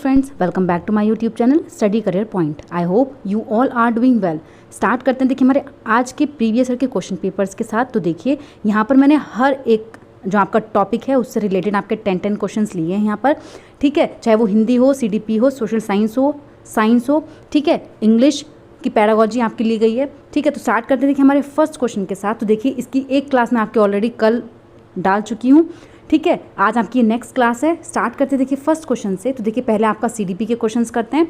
Friends, welcome back to my YouTube channel study career point. I hope you all are doing well. Start करते हैं। देखिए हमारे आज के प्रीवियस ईयर के क्वेश्चन पेपर्स के साथ। तो देखिए यहाँ पर मैंने हर एक जो आपका टॉपिक है उससे रिलेटेड आपके 10 क्वेश्चंस लिए हैं यहाँ पर, ठीक है। चाहे वो हिंदी हो, CDP हो, सोशल साइंस हो, ठीक है, इंग्लिश की पैडागोजी आपकी ली गई है, ठीक है। तो स्टार्ट करते हैं देखिए हमारे फर्स्ट क्वेश्चन के साथ। तो देखिए इसकी एक क्लास मैं आपके ऑलरेडी कल डाल चुकी हूँ, ठीक है। आज आपकी नेक्स्ट क्लास है। स्टार्ट करते हैं देखिए फर्स्ट क्वेश्चन से। तो देखिए पहले आपका CDP के क्वेश्चंस करते हैं।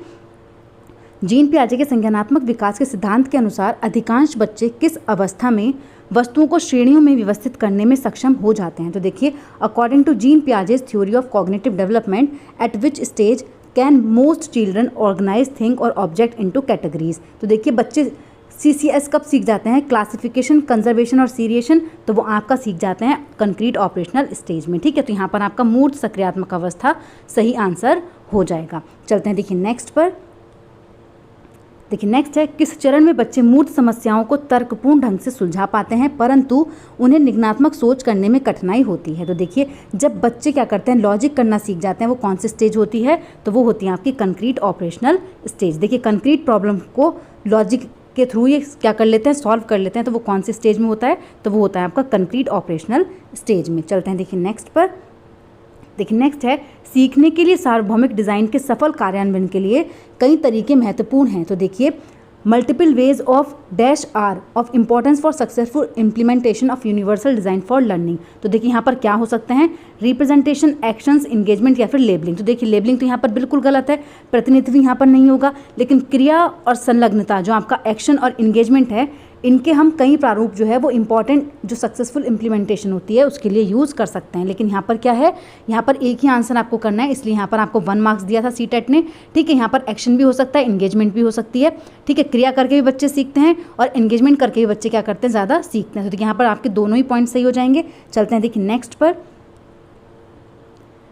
जीन पियाजे के संज्ञानात्मक विकास के सिद्धांत के अनुसार अधिकांश बच्चे किस अवस्था में वस्तुओं को श्रेणियों में व्यवस्थित करने में सक्षम हो जाते हैं। तो देखिए according to Jean Piaget's theory of cognitive development at which stage can most children organise think और ऑब्जेक्ट इनटू कैटेगरीज। तो देखिए बच्चे CCS कब सीख जाते हैं? क्लासिफिकेशन, कंजर्वेशन और सीरिएशन। तो वो आपका सीख जाते हैं कंक्रीट ऑपरेशनल स्टेज में, ठीक है। तो यहाँ पर आपका मूर्त सक्रियात्मक अवस्था सही आंसर हो जाएगा। चलते हैं देखिए नेक्स्ट पर। देखिए नेक्स्ट है, किस चरण में बच्चे मूर्त समस्याओं को तर्कपूर्ण ढंग से सुलझा पाते हैं परंतु उन्हें निगनात्मक सोच करने में कठिनाई होती है। तो देखिए जब बच्चे क्या करते हैं, लॉजिक करना सीख जाते हैं, वो कौन सी स्टेज होती है? तो वो होती है आपकी कंक्रीट ऑपरेशनल स्टेज। देखिए कंक्रीट प्रॉब्लम को लॉजिक के थ्रू ये क्या कर लेते हैं, सॉल्व कर लेते हैं। तो वो कौन से स्टेज में होता है? तो वो होता है आपका कंक्रीट ऑपरेशनल स्टेज में। चलते हैं देखिए नेक्स्ट पर। देखिए नेक्स्ट है, सीखने के लिए सार्वभौमिक डिज़ाइन के सफल कार्यान्वयन के लिए कई तरीके महत्वपूर्ण हैं। तो देखिए multiple ways of dash are of importance for successful implementation of universal design for learning. तो देखिए यहाँ पर क्या हो सकते हैं? रिप्रेजेंटेशन, एक्शंस, इंगेजमेंट या फिर लेबलिंग। तो देखिए लेबलिंग तो यहाँ पर बिल्कुल गलत है, प्रतिनिधित्व यहाँ पर नहीं होगा, लेकिन क्रिया और संलग्नता जो आपका एक्शन और इंगेजमेंट है, इनके हम कई प्रारूप जो है वो इंपॉर्टेंट जो सक्सेसफुल इम्प्लीमेंटेशन होती है उसके लिए यूज़ कर सकते हैं। लेकिन यहाँ पर क्या है, यहाँ पर एक ही आंसर आपको करना है, इसलिए यहाँ पर आपको 1 मार्क्स दिया था CTET ने, ठीक है। यहाँ पर एक्शन भी हो सकता है, इंगेजमेंट भी हो सकती है, ठीक है। क्रिया करके भी बच्चे सीखते हैं और इंगेजमेंट करके भी बच्चे क्या करते हैं, ज़्यादा सीखते हैं। तो यहाँ पर आपके दोनों ही पॉइंट सही हो जाएंगे। चलते हैं देखिए नेक्स्ट पर।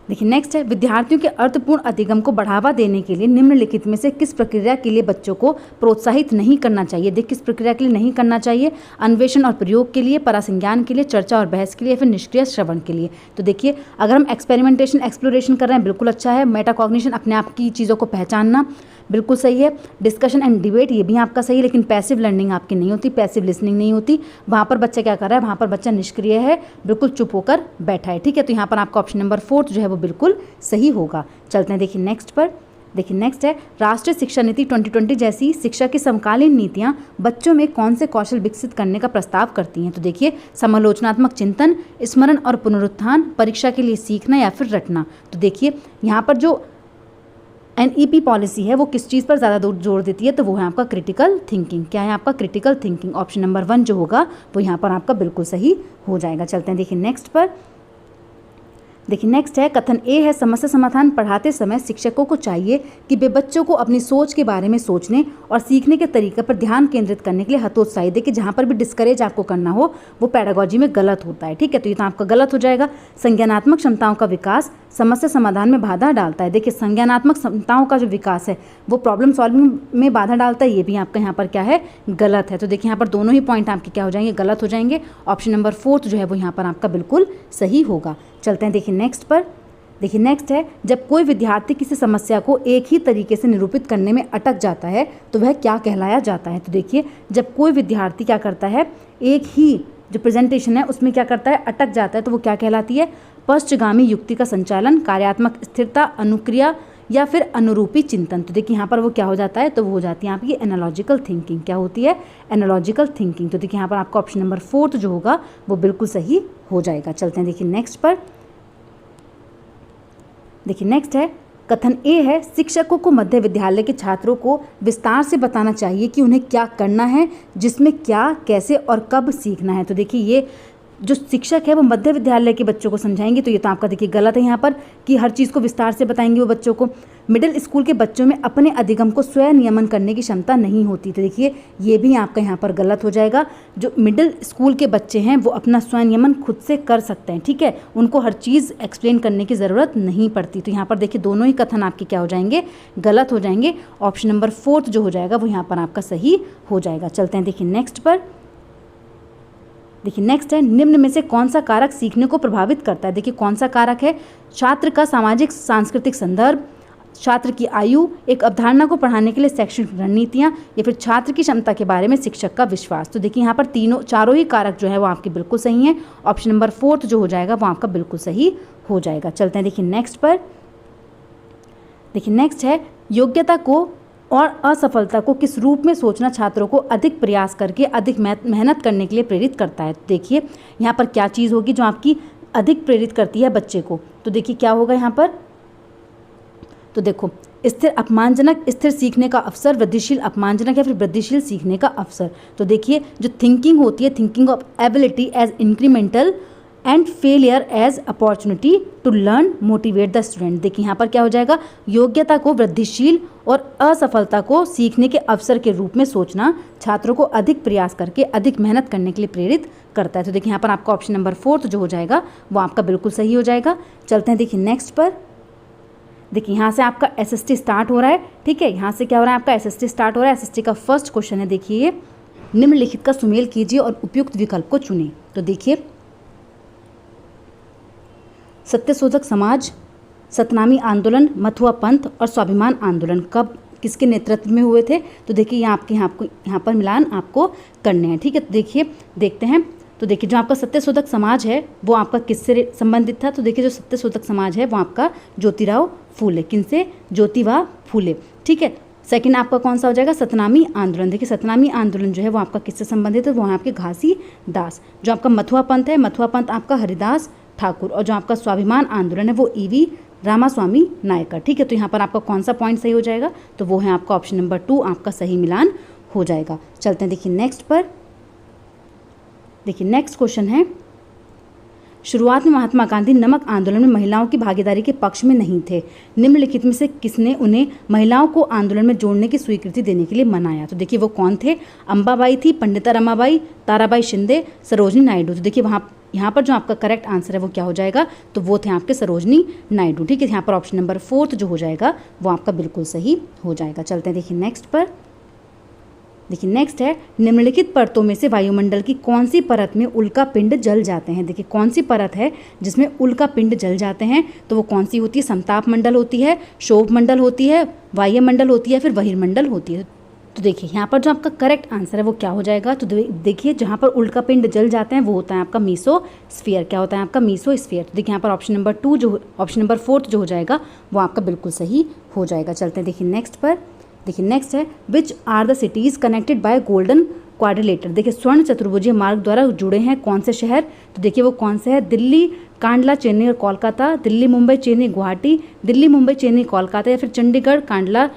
देखिए नेक्स्ट है, विद्यार्थियों के अर्थपूर्ण अधिगम को बढ़ावा देने के लिए निम्नलिखित में से किस प्रक्रिया के लिए बच्चों को प्रोत्साहित नहीं करना चाहिए? देख किस प्रक्रिया के लिए नहीं करना चाहिए? अन्वेषण और प्रयोग के लिए, परासंज्ञान के लिए, चर्चा और बहस के लिए, फिर निष्क्रिय श्रवण के लिए। तो देखिए अगर हम एक्सपेरिमेंटेशन, एक्सप्लोरेशन कर रहे हैं, बिल्कुल अच्छा है। मेटाकॉग्निशन, अपने आप की चीज़ों को पहचानना, बिल्कुल सही है। डिस्कशन एंड डिबेट, ये भी आपका सही है, लेकिन पैसिव लर्निंग आपकी नहीं होती, पैसिव लिसनिंग नहीं होती। वहाँ पर बच्चा क्या कर रहा है? वहाँ पर बच्चा निष्क्रिय है, बिल्कुल चुप होकर बैठा है, ठीक है। तो यहाँ पर आपका ऑप्शन नंबर 4 जो है वो बिल्कुल सही होगा। चलते हैं देखिए नेक्स्ट पर। देखिए नेक्स्ट है, राष्ट्रीय शिक्षा नीति 2020 जैसी शिक्षा की समकालीन नीतियाँ बच्चों में कौन से कौशल विकसित करने का प्रस्ताव करती हैं? तो देखिए समालोचनात्मक चिंतन, स्मरण और पुनरुत्थान, परीक्षा के लिए सीखना या फिर रटना। तो देखिए यहाँ पर जो NEP पॉलिसी है वो किस चीज़ पर ज़्यादा जोर देती है? तो वो है आपका क्रिटिकल थिंकिंग। क्या है आपका? Critical thinking. ऑप्शन नंबर 1 जो होगा वो यहाँ पर आपका बिल्कुल सही हो जाएगा। चलते हैं देखिए नेक्स्ट पर। देखिए नेक्स्ट है, कथन A है, समस्या समाधान पढ़ाते समय शिक्षकों को चाहिए कि वे बच्चों को अपनी सोच के बारे में सोचने और सीखने के तरीके पर ध्यान केंद्रित करने के लिए हतोत्साहित। देखिए जहाँ पर भी डिस्करेज आपको करना हो वो पैडागोजी में गलत होता है, ठीक है। तो ये तो आपका गलत हो जाएगा। संज्ञानात्मक क्षमताओं का विकास समस्या समाधान में बाधा डालता है। देखिए संज्ञानात्मक क्षमताओं का जो विकास है वो प्रॉब्लम सॉल्विंग में बाधा डालता है, ये भी आपका यहाँ पर क्या है? गलत है। तो देखिए यहाँ पर दोनों ही पॉइंट आपके क्या हो जाएंगे? गलत हो जाएंगे। ऑप्शन नंबर 4 जो है वो यहाँ पर आपका बिल्कुल सही होगा। चलते हैं देखिए नेक्स्ट पर। देखिए नेक्स्ट है, जब कोई विद्यार्थी किसी समस्या को एक ही तरीके से निरूपित करने में अटक जाता है तो वह क्या कहलाया जाता है? तो देखिए जब कोई विद्यार्थी क्या करता है, एक ही जो प्रेजेंटेशन है उसमें क्या करता है, अटक जाता है, तो वो क्या कहलाती है? पश्चगामी युक्ति का संचालन, कार्यात्मक स्थिरता, अनुक्रिया या फिर अनुरूपी चिंतन। तो देखिए यहाँ पर वो क्या हो जाता है? तो वो हो जाती है आपकी एनालॉजिकल थिंकिंग। क्या होती है? Analogical thinking. तो देखिए यहाँ पर आपका ऑप्शन नंबर 4 जो होगा वो बिल्कुल सही हो जाएगा। चलते हैं देखिए नेक्स्ट पर। देखिए नेक्स्ट है, कथन A है, शिक्षकों को मध्य विद्यालय के छात्रों को विस्तार से बताना चाहिए कि उन्हें क्या करना है, जिसमें क्या, कैसे और कब सीखना है। तो देखिए ये जो शिक्षक है वो मध्य विद्यालय के बच्चों को समझाएंगे, तो ये तो आपका देखिए गलत है यहाँ पर कि हर चीज़ को विस्तार से बताएंगे वो बच्चों को। मिडिल स्कूल के बच्चों में अपने अधिगम को स्वयं नियमन करने की क्षमता नहीं होती। तो देखिए ये भी आपका यहाँ पर गलत हो जाएगा। जो मिडिल स्कूल के बच्चे हैं वो अपना स्वयं नियमन खुद से कर सकते हैं, ठीक है। उनको हर चीज़ एक्सप्लेन करने की ज़रूरत नहीं पड़ती। तो यहाँ पर देखिए दोनों ही कथन आपके क्या हो जाएंगे? गलत हो जाएंगे। ऑप्शन नंबर 4 जो हो जाएगा वो यहाँ पर आपका सही हो जाएगा। चलते हैं देखिए नेक्स्ट पर। देखिए नेक्स्ट है, निम्न में से कौन सा कारक सीखने को प्रभावित करता है? देखिए कौन सा कारक है? छात्र का सामाजिक सांस्कृतिक संदर्भ, छात्र की आयु, एक अवधारणा को पढ़ाने के लिए शैक्षणिक रणनीतियाँ, या फिर छात्र की क्षमता के बारे में शिक्षक का विश्वास। तो देखिए यहाँ पर चारों ही कारक जो है वो आपके बिल्कुल सही हैं। ऑप्शन नंबर 4 जो हो जाएगा वो आपका बिल्कुल सही हो जाएगा। चलते हैं देखिए नेक्स्ट पर। देखिए नेक्स्ट है योग्यता को और असफलता को किस रूप में सोचना छात्रों को अधिक प्रयास करके अधिक मेहनत करने के लिए प्रेरित करता है। तो देखिए यहाँ पर क्या चीज़ होगी जो आपकी अधिक प्रेरित करती है बच्चे को। तो देखिए क्या होगा यहाँ पर, तो देखो स्थिर अपमानजनक स्थिर सीखने का अवसर, वृद्धिशील अपमानजनक या फिर वृद्धिशील सीखने का अवसर। तो देखिए जो थिंकिंग होती है, thinking of ability as incremental and failure as opportunity to learn motivate the student. देखिए यहाँ पर क्या हो जाएगा, योग्यता को वृद्धिशील और असफलता को सीखने के अवसर के रूप में सोचना छात्रों को अधिक प्रयास करके अधिक मेहनत करने के लिए प्रेरित करता है। तो देखिए यहाँ पर आपका ऑप्शन नंबर 4 जो हो जाएगा वो आपका बिल्कुल सही हो जाएगा। चलते हैं देखिए नेक्स्ट पर। देखिए यहाँ से आपका एसएसटी स्टार्ट हो रहा है, ठीक है, यहाँ से क्या हो रहा है आपका एसएसटी स्टार्ट हो रहा है। एसएसटी का फर्स्ट क्वेश्चन है, देखिए निम्नलिखित का सुमेल कीजिए और उपयुक्त विकल्प को चुनें। तो देखिए सत्यशोधक समाज, सतनामी आंदोलन, मथुआ पंथ और स्वाभिमान आंदोलन कब किसके नेतृत्व में हुए थे। तो देखिए यहाँ पर मिलान आपको करने हैं, ठीक है। तो देखिए देखते हैं। तो देखिए जो आपका सत्यशोधक समाज है वो आपका किससे संबंधित था। तो देखिए जो सत्यशोधक समाज है वो आपका ज्योतिराव फूले, किनसे, ज्योतिबा फूले, ठीक है। सेकंड आपका कौन सा हो जाएगा, सतनामी आंदोलन। देखिए सतनामी आंदोलन जो है वो आपका किससे संबंधित है, वो है आपके घासी दास। जो आपका मथुआ पंथ है, मथुआ पंथ आपका हरिदास ठाकुर। और जो आपका स्वाभिमान आंदोलन है वो ईवी रामास्वामी नायकर, ठीक है। तो यहाँ पर आपका कौन सा पॉइंट सही हो जाएगा, तो वो है आपका ऑप्शन नंबर 2 आपका सही मिलान हो जाएगा। चलते हैं देखिए नेक्स्ट पर। देखिए नेक्स्ट क्वेश्चन है, शुरुआत में महात्मा गांधी नमक आंदोलन में महिलाओं की भागीदारी के पक्ष में नहीं थे। निम्नलिखित में से किसने उन्हें महिलाओं को आंदोलन में जोड़ने की स्वीकृति देने के लिए मनाया। तो देखिए वो कौन थे, अंबाबाई थी, पंडिता रमाबाई, ताराबाई शिंदे, सरोजनी नायडू। तो देखिए यहाँ पर जो आपका करेक्ट आंसर है वो क्या हो जाएगा, तो वो थे आपके सरोजनी नायडू, ठीक है। यहाँ पर ऑप्शन नंबर 4 जो हो जाएगा वो आपका बिल्कुल सही हो जाएगा। चलते हैं देखिए नेक्स्ट पर। देखिए नेक्स्ट है, निम्नलिखित परतों में से वायुमंडल की कौन सी परत में उल्का पिंड जल जाते हैं। देखिए कौन सी परत है जिसमें उल्का पिंड जल जाते हैं, तो वो कौन सी होती है, समताप मंडल होती है, शोभ मंडल होती है, वायुमंडल होती है, फिर बहिर्मंडल होती है। तो देखिए यहाँ पर जो आपका करेक्ट आंसर है वो क्या हो जाएगा, तो देखिए जहाँ पर उल्का पिंड जल जाते हैं वो होता है आपका मीसोस्फीयर। क्या होता है आपका मीसोस्फीयर। तो देखिए यहाँ पर ऑप्शन नंबर 4 जो हो जाएगा वो आपका बिल्कुल सही हो जाएगा। चलते हैं देखिए नेक्स्ट पर। देखिए नेक्स्ट है, which are the cities connected by golden quadrilateral. देखिए स्वर्ण चतुर्भुजीय मार्ग द्वारा जुड़े हैं कौन से शहर। तो देखिए वो कौन से है, दिल्ली, कांडला, चेन्नई और कोलकाता, दिल्ली, मुंबई, चेन्नई, गुवाहाटी, दिल्ली, मुंबई, चेन्नई, कोलकाता, या फिर चंडीगढ़, कांडला,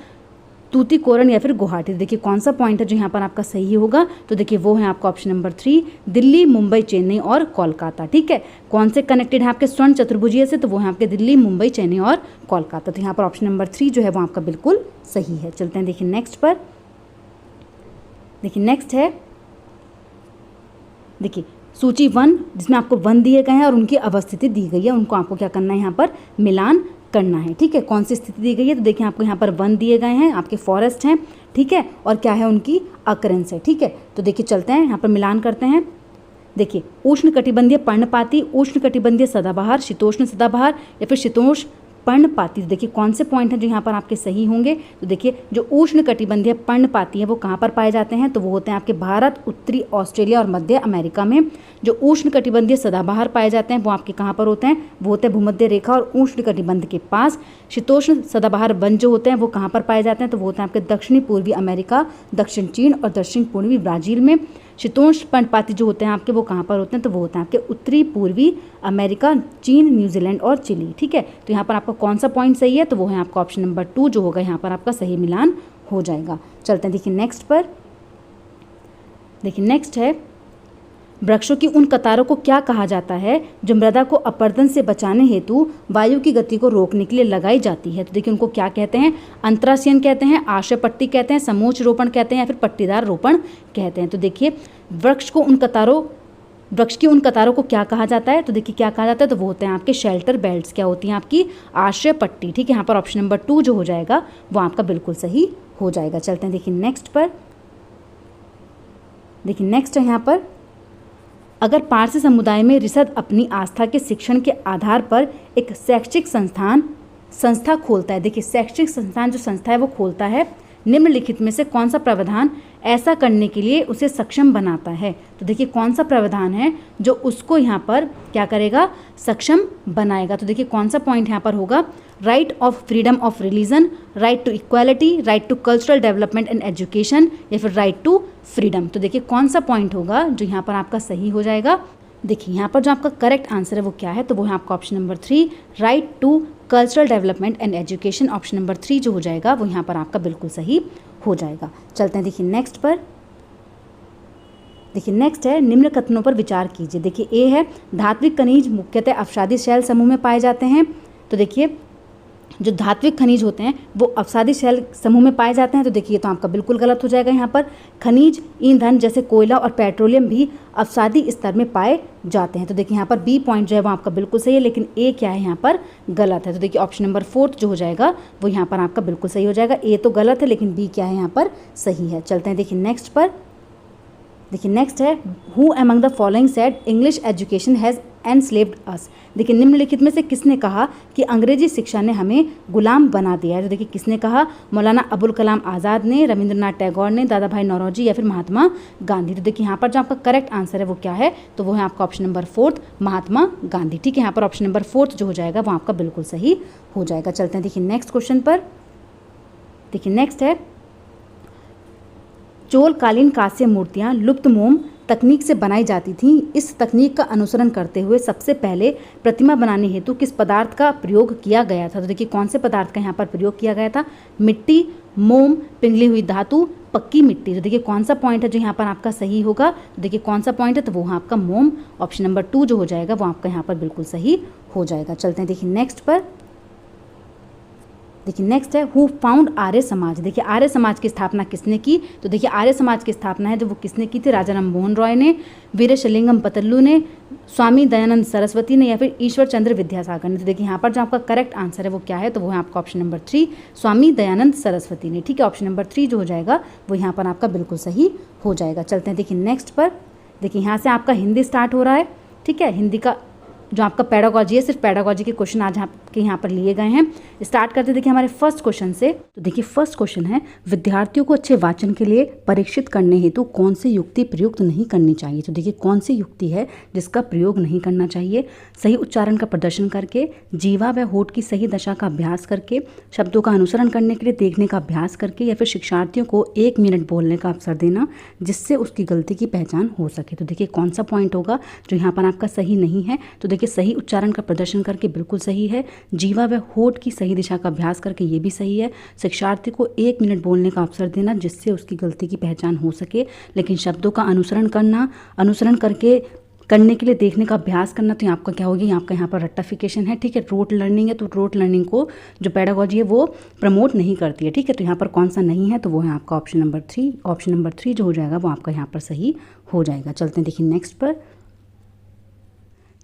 तूतीकोरन या फिर गुवाहाटी। देखिए कौन सा पॉइंट है जो यहाँ पर आपका सही होगा, तो देखिए वो है आपका ऑप्शन नंबर 3, दिल्ली, मुंबई, चेन्नई और कोलकाता, ठीक है। कौन से कनेक्टेड है आपके स्वर्ण चतुर्भुजीय से, तो वो है आपके दिल्ली, मुंबई, चेन्नई और कोलकाता। तो यहाँ पर ऑप्शन नंबर 3 जो है वो आपका बिल्कुल सही है। चलते हैं देखिए नेक्स्ट पर। देखिए नेक्स्ट है, देखिए सूची 1 जिसमें आपको 1 दिए गए हैं और उनकी अवस्थिति दी गई है, उनको आपको क्या करना है यहाँ पर मिलान करना है, ठीक है। कौन सी स्थिति दी गई है, तो देखिए आपको यहाँ पर 1 दिए गए हैं, आपके फॉरेस्ट हैं, ठीक है, और क्या है उनकी अकरेंस है, ठीक है। तो देखिए चलते हैं यहाँ पर मिलान करते हैं। देखिए उष्ण कटिबंधीय पर्णपाती, उष्ण कटिबंधीय सदाबहार, शीतोष्ण सदाबहार या फिर शीतोष्ण पर्णपाती। देखिए कौन से पॉइंट हैं जो यहाँ पर आपके सही होंगे, तो देखिए जो उष्ण कटिबंधीय पर्णपाती है वो कहाँ पर पाए जाते हैं, तो वो होते हैं आपके भारत, उत्तरी ऑस्ट्रेलिया और मध्य अमेरिका में। जो उष्ण कटिबंधीय सदाबहार पाए जाते हैं वो आपके कहाँ पर होते हैं, वो होते हैं भूमध्य रेखा और उष्ण कटिबंध के पास। शीतोष्ण सदाबहार वन जो होते हैं वो कहाँ पर पाए जाते हैं, तो वो होते हैं आपके दक्षिणी पूर्वी अमेरिका, दक्षिण चीन और दक्षिण पूर्वी ब्राज़ील में। शीतोष्ण पर्णपाती जो होते हैं आपके वो कहाँ पर होते हैं, तो वो होते हैं आपके उत्तरी पूर्वी अमेरिका, चीन, न्यूजीलैंड और चिली, ठीक है। तो यहाँ पर आपका कौन सा पॉइंट सही है, तो वो है आपका ऑप्शन नंबर 2 जो होगा यहाँ पर आपका सही मिलान हो जाएगा। चलते हैं देखिए नेक्स्ट पर। देखिए नेक्स्ट है, वृक्षों की उन कतारों को क्या कहा जाता है जो मृदा को अपरदन से बचाने हेतु वायु की गति को रोकने के लिए लगाई जाती है। तो देखिए उनको क्या कहते हैं, अंतराशयन कहते हैं, आश्रय पट्टी कहते हैं, समोच्च रोपण कहते हैं या फिर पट्टीदार रोपण कहते हैं। तो देखिए वृक्ष की उन कतारों को क्या कहा जाता है, तो देखिए क्या कहा जाता है, तो वो होते हैं आपके शेल्टर बेल्ट्स। क्या होती हैं आपकी आश्रय पट्टी, ठीक है। यहाँ पर ऑप्शन नंबर 2 जो हो जाएगा वो आपका बिल्कुल सही हो जाएगा। चलते हैं देखिए नेक्स्ट पर। देखिए नेक्स्ट है यहाँ पर, अगर पारसी समुदाय में रिसद अपनी आस्था के शिक्षण के आधार पर एक शैक्षिक संस्थान संस्था खोलता है, देखिए शैक्षणिक संस्थान जो संस्था है वो खोलता है, निम्नलिखित में से कौन सा प्रावधान ऐसा करने के लिए उसे सक्षम बनाता है। तो देखिए कौन सा प्रावधान है जो उसको यहाँ पर क्या करेगा, सक्षम बनाएगा। तो देखिए कौन सा पॉइंट यहाँ पर होगा, right of freedom of religion, right to equality, right to cultural development and education, या फिर राइट टू फ्रीडम। तो देखिए कौन सा पॉइंट होगा जो यहाँ पर आपका सही हो जाएगा। देखिए यहाँ पर जो आपका करेक्ट आंसर है वो क्या है, तो वो है आपका option number 3, right to cultural development and education. Option number 3 जो हो जाएगा वो यहाँ पर आपका बिल्कुल सही हो जाएगा। चलते हैं देखिए नेक्स्ट पर। देखिए नेक्स्ट है निम्न कथनों पर विचार कीजिए। देखिए ए है धात्विक खनिज मुख्यतः अवसादी शैल समूह में पाए जाते हैं। तो देखिए जो धात्विक खनिज होते हैं वो अवसादी शैल समूह में पाए जाते हैं। तो देखिए तो आपका बिल्कुल गलत हो जाएगा। यहाँ पर खनिज ईंधन जैसे कोयला और पेट्रोलियम भी अवसादी स्तर में पाए जाते हैं। तो देखिए यहाँ पर बी पॉइंट जो है वो आपका बिल्कुल सही है, लेकिन ए क्या है यहाँ पर गलत है। तो देखिए ऑप्शन नंबर 4 जो हो जाएगा वो यहाँ पर आपका बिल्कुल सही हो जाएगा। ए तो गलत है लेकिन बी क्या है यहाँ पर सही है। चलते हैं देखिए नेक्स्ट पर। देखिए नेक्स्ट है who among the following said English education has enslaved us. देखिए निम्नलिखित में से किसने कहा कि अंग्रेजी शिक्षा ने हमें गुलाम बना दिया है। तो देखिए किसने कहा, मौलाना अबुल कलाम आज़ाद ने, रविंद्रनाथ टैगोर ने, दादा भाई नौरोजी या फिर महात्मा गांधी। तो देखिए यहाँ पर जो आपका करेक्ट आंसर है वो क्या है, तो वो है आपका ऑप्शन नंबर 4 महात्मा गांधी। ठीक है, यहाँ पर ऑप्शन नंबर 4 जो हो जाएगा वो आपका बिल्कुल सही हो जाएगा। चलते हैं देखिए नेक्स्ट क्वेश्चन पर। देखिए नेक्स्ट है चोलकालीन कांस्य मूर्तियाँ लुप्त मोम तकनीक से बनाई जाती थीं। इस तकनीक का अनुसरण करते हुए सबसे पहले प्रतिमा बनाने हेतु किस पदार्थ का प्रयोग किया गया था। तो देखिए कौन से पदार्थ का यहाँ पर प्रयोग किया गया था, मिट्टी, मोम, पिघली हुई धातु, पक्की मिट्टी। तो देखिए कौन सा पॉइंट है जो यहाँ पर आपका सही होगा, तो देखिए कौन सा पॉइंट है, तो वो है आपका मोम। ऑप्शन नंबर 2 जो हो जाएगा वो आपका यहाँ पर बिल्कुल सही हो जाएगा। चलते हैं देखिए नेक्स्ट पर। देखिए नेक्स्ट है हु फाउंड आर्य समाज। देखिए आर्य समाज की स्थापना किसने की, तो देखिए आर्य समाज की स्थापना है जो वो किसने की थी, राजा राम मोहन रॉय ने, वीरेशलिंगम पतल्लू ने, स्वामी दयानंद सरस्वती ने, या फिर ईश्वर चंद्र विद्यासागर ने। तो देखिए यहाँ पर जो आपका करेक्ट आंसर है वो क्या है, तो वो है आपका ऑप्शन नंबर 3 स्वामी दयानंद सरस्वती ने। ठीक है, ऑप्शन नंबर 3 जो हो जाएगा वो यहाँ पर आपका बिल्कुल सही हो जाएगा। चलते हैं देखिए नेक्स्ट पर। देखिए यहाँ से आपका हिंदी स्टार्ट हो रहा है। ठीक है, हिंदी का जो आपका पेडागोजी है, सिर्फ पेडागोजी के क्वेश्चन आज आपके यहाँ पर लिए गए हैं। स्टार्ट करते देखिए हमारे फर्स्ट क्वेश्चन से। तो देखिए फर्स्ट क्वेश्चन है विद्यार्थियों को अच्छे वाचन के लिए परीक्षित करने हेतु कौन सी युक्ति प्रयुक्त नहीं करनी चाहिए। तो देखिए कौन सी युक्ति है जिसका प्रयोग नहीं करना चाहिए, सही उच्चारण का प्रदर्शन करके, जीवा व होठ की सही दशा का अभ्यास करके, शब्दों का अनुसरण करने के लिए देखने का अभ्यास करके, या फिर शिक्षार्थियों को 1 मिनट बोलने का अवसर देना जिससे उसकी गलती की पहचान हो सके। तो देखिए कौन सा पॉइंट होगा जो यहाँ पर आपका सही नहीं है, तो देखिए सही उच्चारण का प्रदर्शन करके बिल्कुल सही है, जीवा व होठ की सही दिशा का अभ्यास करके ये भी सही है, शिक्षार्थी को 1 मिनट बोलने का अवसर देना जिससे उसकी गलती की पहचान हो सके, लेकिन शब्दों का अनुसरण करने के लिए देखने का अभ्यास करना, तो आपका क्या होगी, आपका यहाँ पर रेक्टिफिकेशन है। ठीक है, रोट लर्निंग है, तो रोट लर्निंग को जो पेडागोजी है वो प्रमोट नहीं करती है। ठीक है, तो यहाँ पर कौन सा नहीं है, तो वो है आपका ऑप्शन नंबर 3। ऑप्शन नंबर 3 जो हो जाएगा वो आपका यहाँ पर सही हो जाएगा। चलते हैं देखिए नेक्स्ट पर।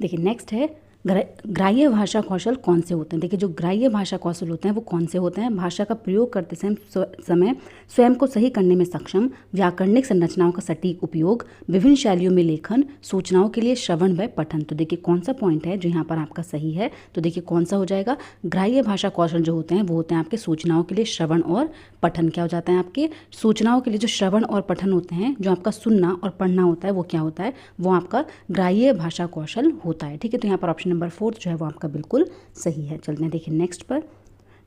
देखिए नेक्स्ट है ग्राह्य भाषा कौशल कौन से होते हैं। देखिए जो ग्राह्य भाषा कौशल होते हैं वो कौन से होते हैं, भाषा का प्रयोग करते समय स्वयं को सही करने में सक्षम, व्याकरणिक संरचनाओं का सटीक उपयोग, विभिन्न शैलियों में लेखन, सूचनाओं के लिए श्रवण व पठन। तो देखिए कौन सा पॉइंट है जो यहाँ पर आपका सही है, तो देखिए कौन सा हो जाएगा, ग्राह्य भाषा कौशल जो होते हैं वो होते हैं आपके सूचनाओं के लिए श्रवण और पठन। क्या हो जाता है आपके सूचनाओं के लिए जो श्रवण और पठन होते हैं, जो आपका सुनना और पढ़ना होता है वो क्या होता है, वो आपका ग्राह्य भाषा कौशल होता है। ठीक है, तो यहाँ पर ऑप्शन नंबर 4 जो है वो आपका बिल्कुल सही है। चलते हैं देखिए नेक्स्ट पर।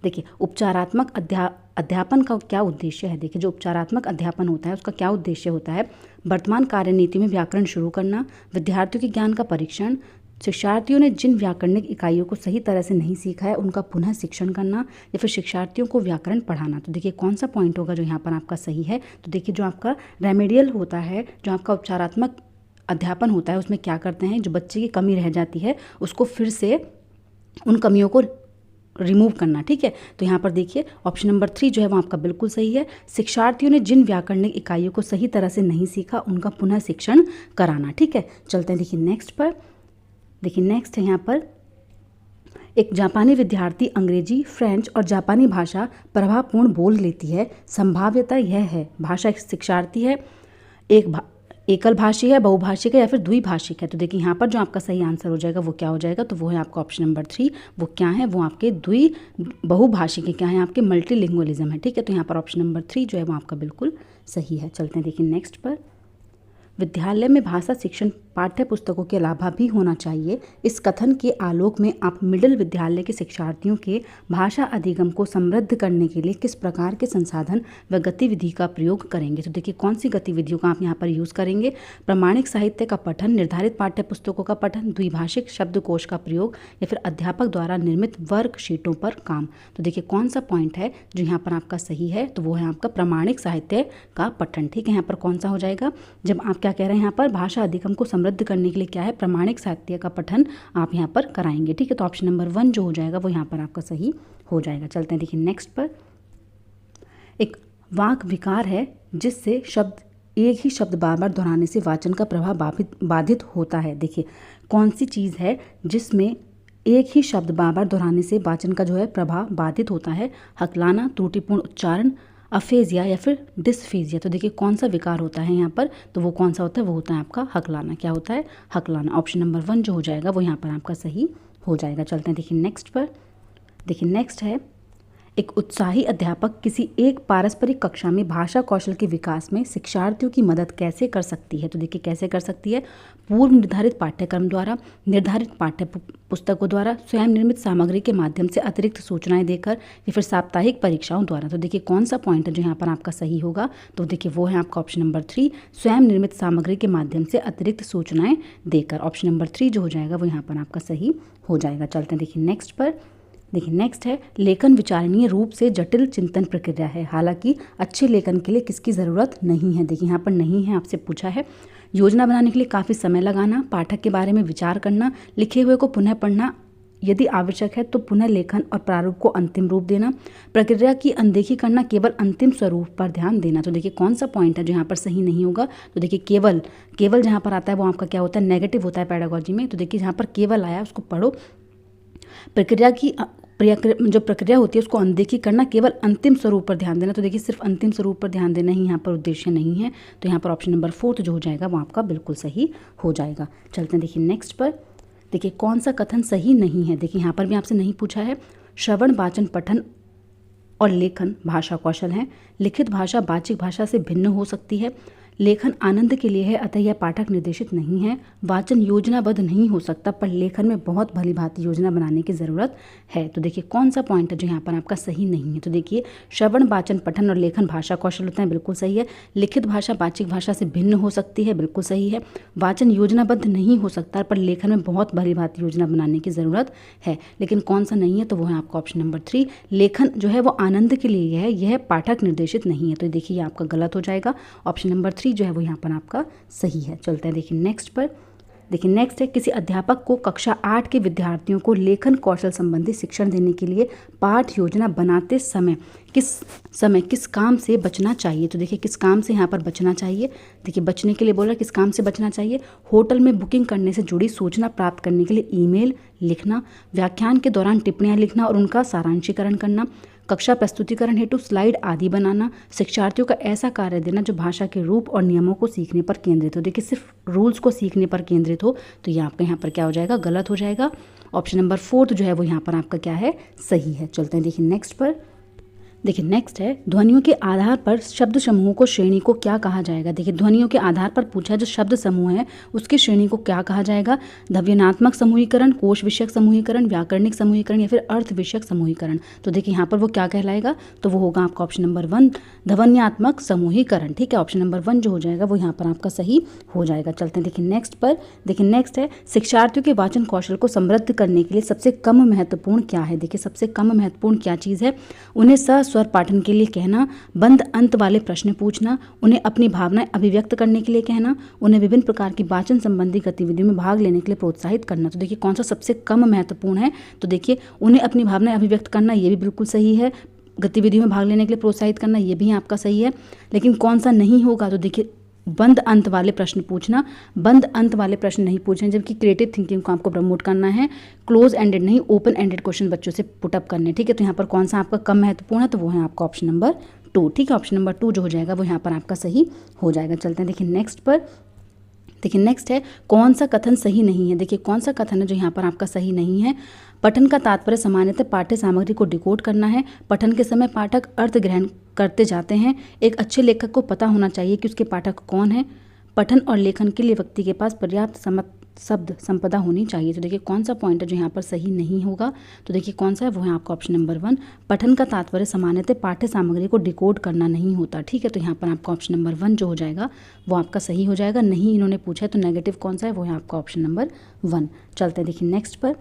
देखिए उपचारात्मक अध्यापन का क्या उद्देश्य है। देखिए जो उपचारात्मक अध्यापन होता है उसका क्या उद्देश्य होता है, वर्तमान कार्यनीति में व्याकरण शुरू करना, विद्यार्थियों के ज्ञान का परीक्षण, शिक्षार्थियों ने जिन व्याकरणिक इकाइयों को सही तरह से नहीं सीखा है उनका पुनः शिक्षण करना, या फिर शिक्षार्थियों को व्याकरण पढ़ाना। तो देखिए कौन सा पॉइंट होगा जो यहाँ पर आपका सही है, तो देखिए जो आपका रेमेडियल होता है, जो आपका उपचारात्मक अध्यापन होता है उसमें क्या करते हैं, जो बच्चे की कमी रह जाती है उसको फिर से उन कमियों को रिमूव करना। ठीक है, तो यहाँ पर देखिए ऑप्शन नंबर 3 जो है वो आपका बिल्कुल सही है, शिक्षार्थियों ने जिन व्याकरणिक इकाइयों को सही तरह से नहीं सीखा उनका पुनः शिक्षण कराना। ठीक है, चलते हैं देखिए नेक्स्ट पर। देखिए नेक्स्ट है यहाँ पर एक जापानी विद्यार्थी अंग्रेजी, फ्रेंच और जापानी भाषा प्रभावपूर्ण बोल लेती है, संभाव्यता यह है भाषा एक शिक्षार्थी है, एकल भाषी है, बहुभाषिक है या फिर द्विभाषिक है। तो देखिए यहाँ पर जो आपका सही आंसर हो जाएगा वो क्या हो जाएगा, तो वो है आपका ऑप्शन नंबर 3। वो क्या है, वो आपके बहुभाषिक है, क्या है आपके मल्टीलिंगुअलिज्म है। ठीक है, तो यहाँ पर ऑप्शन नंबर 3 जो है वो आपका बिल्कुल सही है। चलते हैं देखिए नेक्स्ट पर। विद्यालय में भाषा शिक्षण पाठ्य पुस्तकों के अलावा भी होना चाहिए। इस कथन के आलोक में आप मिडिल विद्यालय के शिक्षार्थियों के भाषा अधिगम को समृद्ध करने के लिए किस प्रकार के संसाधन व गतिविधि का प्रयोग करेंगे। तो देखिए कौन सी गतिविधियों का आप यहाँ पर यूज़ करेंगे। प्रामाणिक साहित्य का पठन, निर्धारित पाठ्य पुस्तकों का पठन, द्विभाषिक शब्दकोश का प्रयोग या फिर अध्यापक द्वारा निर्मित वर्कशीटों पर काम। तो देखिए कौन सा पॉइंट है जो यहाँ पर आपका सही है, तो वो है आपका प्रामाणिक साहित्य का पठन। ठीक है, यहाँ पर कौन सा हो जाएगा, जब आप क्या कह रहे हैं यहाँ पर भाषा अधिगम को समृद्ध करने के लिए क्या है, प्रामाणिक साहित्य का पठन आप यहाँ पर कराएंगे। ठीक है, तो ऑप्शन नंबर 1 जो हो जाएगा वो यहाँ पर आपका सही हो जाएगा। चलते हैं देखिए नेक्स्ट पर। एक वाक विकार है जिससे शब्द एक ही शब्द बार बार दोहराने से वाचन का प्रभाव बाधित होता है। देखिए कौन सी चीज़ है जिसमें एक ही शब्द बार बार दोहराने से वाचन का जो है प्रभाव बाधित होता है। हकलाना, त्रुटिपूर्ण उच्चारण, अफेजिया या फिर डिस्फेजिया। तो देखिए कौन सा विकार होता है यहाँ पर, तो वो कौन सा होता है, वो होता है आपका हकलाना। क्या होता है, हकलाना। ऑप्शन नंबर 1 जो हो जाएगा वो यहाँ पर आपका सही हो जाएगा। चलते हैं देखिए नेक्स्ट पर। देखिए नेक्स्ट है, एक उत्साही अध्यापक किसी एक पारस्परिक कक्षा में भाषा कौशल के विकास में शिक्षार्थियों की मदद कैसे कर सकती है। तो देखिए कैसे कर सकती है, पूर्व निर्धारित पाठ्यक्रम द्वारा, निर्धारित पाठ्य पुस्तकों द्वारा, स्वयं निर्मित सामग्री के माध्यम से अतिरिक्त सूचनाएं देकर या फिर साप्ताहिक परीक्षाओं द्वारा। तो देखिए कौन सा पॉइंट है जो यहाँ पर आपका सही होगा, तो देखिए वो है आपका ऑप्शन नंबर 3, स्वयं निर्मित सामग्री के माध्यम से अतिरिक्त सूचनाएं देकर। ऑप्शन नंबर 3 जो हो जाएगा वो यहाँ पर आपका सही हो जाएगा। चलते हैं देखिए नेक्स्ट पर। देखिए नेक्स्ट है, लेखन विचारणीय रूप से जटिल चिंतन प्रक्रिया है, हालांकि अच्छे लेखन के लिए किसकी ज़रूरत नहीं है। देखिए यहाँ पर नहीं है आपसे पूछा है। योजना बनाने के लिए काफ़ी समय लगाना, पाठक के बारे में विचार करना, लिखे हुए को पुनः पढ़ना, यदि आवश्यक है तो पुनः लेखन और प्रारूप को अंतिम रूप देना, प्रक्रिया की अनदेखी करना, केवल अंतिम स्वरूप पर ध्यान देना। तो देखिए कौन सा पॉइंट है जो यहाँ पर सही नहीं होगा, तो देखिए केवल जहाँ पर आता है वो आपका क्या होता है, नेगेटिव होता है पेडागोजी में। तो देखिए जहाँ पर केवल आया उसको पढ़ो। जो प्रक्रिया होती है उसको अनदेखी करना, केवल अंतिम स्वरूप पर ध्यान देना। तो देखिए सिर्फ अंतिम स्वरूप पर ध्यान देना ही यहाँ पर उद्देश्य नहीं है। तो यहाँ पर ऑप्शन नंबर 4 जो हो जाएगा वो आपका बिल्कुल सही हो जाएगा। चलते हैं देखिए नेक्स्ट पर। देखिए कौन सा कथन सही नहीं है। देखिए यहाँ पर भी आपसे नहीं पूछा है। श्रवण, वाचन, पठन और लेखन भाषा कौशल हैं। लिखित भाषा बाचिक भाषा से भिन्न हो सकती है। लेखन आनंद के लिए है, अतः यह पाठक निर्देशित नहीं है। वाचन योजनाबद्ध नहीं हो सकता, पर लेखन में बहुत भली भांति योजना बनाने की ज़रूरत है। तो देखिए कौन सा पॉइंट है जो यहाँ पर आपका सही नहीं है। तो देखिए श्रवण, वाचन, पठन और लेखन भाषा कौशल होते हैं, बिल्कुल सही है। लिखित भाषा बाचिक भाषा से भिन्न हो सकती है, बिल्कुल सही है। वाचन योजनाबद्ध नहीं हो सकता, पर लेखन में बहुत भली भांति योजना बनाने की ज़रूरत है। लेकिन कौन सा नहीं है, तो वो है आपका ऑप्शन नंबर 3। लेखन जो है वो आनंद के लिए है, यह पाठक निर्देशित नहीं है। तो देखिए ये आपका गलत हो जाएगा। ऑप्शन नंबर 3 जो है वो यहाँ पर आपका सही है। चलते हैं देखिए नेक्स्ट पर। देखिए नेक्स्ट है, किसी अध्यापक को कक्षा 8 के विद्यार्थियों को लेखन कौशल संबंधी शिक्षण देने के लिए पाठ योजना बनाते समय किस काम से बचना चाहिए। तो देखिए किस काम से यहाँ पर बचना चाहिए। देखिए बचने के लिए बोला किस काम से बचना चाहिए। होटल में बुकिंग करने से जुड़ी सूचना प्राप्त करने के लिए ईमेल लिखना, व्याख्यान के दौरान टिप्पणियाँ लिखना और उनका सारांशीकरण करना, कक्षा प्रस्तुतिकरण हेतु स्लाइड आदि बनाना, शिक्षार्थियों का ऐसा कार्य देना जो भाषा के रूप और नियमों को सीखने पर केंद्रित हो। देखिए सिर्फ रूल्स को सीखने पर केंद्रित हो, तो ये आपका यहाँ पर क्या हो जाएगा, गलत हो जाएगा। ऑप्शन नंबर 4 जो है वो यहाँ पर आपका क्या है, सही है। चलते हैं देखिए नेक्स्ट पर। देखिए नेक्स्ट है, ध्वनियों के आधार पर शब्द समूहों को श्रेणी को क्या कहा जाएगा। देखिए ध्वनियों के आधार पर पूछा जो शब्द समूह है उसकी श्रेणी को क्या कहा जाएगा। ध्वन्यात्मक समूहीकरण, कोश विषयक समूहीकरण, व्याकरणिक समूहीकरण या फिर अर्थ विषयक समूहीकरण। तो देखिए यहाँ पर वो क्या कहलाएगा, तो वो होगा आपका ऑप्शन नंबर 1 ध्वन्यात्मक समूहीकरण। ठीक है, ऑप्शन नंबर 1 जो हो जाएगा वो यहाँ पर आपका सही हो जाएगा। चलते हैं देखिए नेक्स्ट पर। देखिए नेक्स्ट है, शिक्षार्थियों के वाचन कौशल को समृद्ध करने के लिए सबसे कम महत्वपूर्ण क्या है। देखिए सबसे कम महत्वपूर्ण क्या चीज़ है, उन्हें स्वर पाठन के लिए कहना, बंद अंत वाले प्रश्न पूछना, उन्हें अपनी भावनाएं अभिव्यक्त करने के लिए कहना, उन्हें विभिन्न प्रकार की वाचन संबंधी गतिविधियों में भाग लेने के लिए प्रोत्साहित करना। तो देखिए कौन सा सबसे कम महत्वपूर्ण है, तो देखिए उन्हें अपनी भावनाएं अभिव्यक्त करना, ये भी बिल्कुल सही है। गतिविधियों में भाग लेने के लिए प्रोत्साहित करना, ये भी आपका सही है। लेकिन कौन सा नहीं होगा, तो देखिए बंद अंत वाले प्रश्न पूछना, बंद अंत वाले प्रश्न नहीं पूछने, जबकि क्रिएटिव थिंकिंग को आपको प्रमोट करना है। क्लोज एंडेड नहीं, ओपन एंडेड क्वेश्चन बच्चों से पुटअप करने। ठीक है, तो यहाँ पर कौन सा आपका कम महत्वपूर्ण है, तो वो है आपका ऑप्शन नंबर 2। ठीक है, ऑप्शन नंबर 2 जो हो जाएगा वो यहाँ पर आपका सही हो जाएगा। चलते हैं देखिए नेक्स्ट पर। देखिए नेक्स्ट है कौन सा कथन सही नहीं है। देखिए कौन सा कथन है जो यहाँ पर आपका सही नहीं है। पठन का तात्पर्य सामान्यतः पाठ्य सामग्री को डिकोड करना है। पठन के समय पाठक अर्थ ग्रहण करते जाते हैं। एक अच्छे लेखक को पता होना चाहिए कि उसके पाठक कौन है। पठन और लेखन के लिए व्यक्ति के पास पर्याप्त शब्द संपदा होनी चाहिए। तो देखिए कौन सा पॉइंट है जो यहाँ पर सही नहीं होगा। तो देखिए कौन सा है, वो है आपका ऑप्शन नंबर 1। पठन का तात्पर्य सामान्यतः पाठ्य सामग्री को डिकोड करना नहीं होता। ठीक है, तो यहाँ पर आपका ऑप्शन नंबर 1 जो हो जाएगा वो आपका सही हो जाएगा। नहीं इन्होंने पूछा है तो नेगेटिव कौन सा है, वो है आपका ऑप्शन नंबर 1। चलते हैं देखिए नेक्स्ट पर।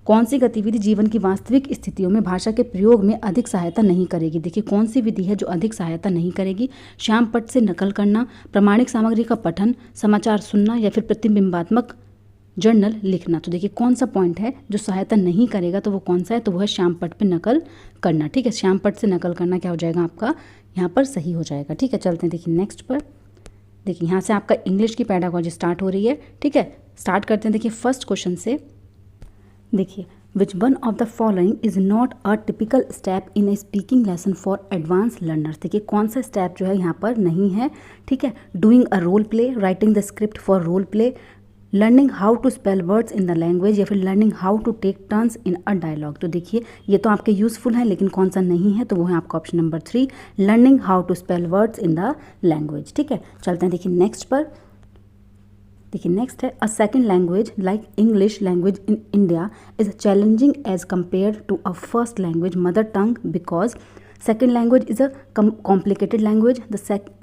कौन सी गतिविधि जीवन की वास्तविक स्थितियों में भाषा के प्रयोग में अधिक सहायता नहीं करेगी। देखिए कौन सी विधि है जो अधिक सहायता नहीं करेगी। श्याम पट्ट से नकल करना, प्रामाणिक सामग्री का पठन, समाचार सुनना या फिर प्रतिबिंबात्मक जर्नल लिखना। तो देखिए कौन सा पॉइंट है जो सहायता नहीं करेगा, तो वो कौन सा है, तो वो है श्याम पट्ट पे नकल करना। ठीक है, श्याम पट्ट से नकल करना क्या हो जाएगा आपका यहाँ पर सही हो जाएगा। ठीक है, चलते हैं देखिए नेक्स्ट पर। देखिए यहाँ से आपका इंग्लिश की पेडागोजी स्टार्ट हो रही है। ठीक है, स्टार्ट करते हैं देखिए फर्स्ट क्वेश्चन से। देखिए विच one of the following is not a typical step in A speaking lesson for advance learners. देखिए कौन सा स्टेप जो है यहाँ पर नहीं है। ठीक है, doing a role play, writing the script for role play, learning how to spell words in the language या फिर learning how to take turns in a dialogue. तो देखिए ये तो आपके यूजफुल है, लेकिन कौन सा नहीं है, तो वो है आपका option number 3, learning how to spell words in the language. ठीक है, चलते हैं देखिए नेक्स्ट पर। देखिए नेक्स्ट है a second language like English language in India is challenging as compare to a first language mother tongue because second language is a complicated language,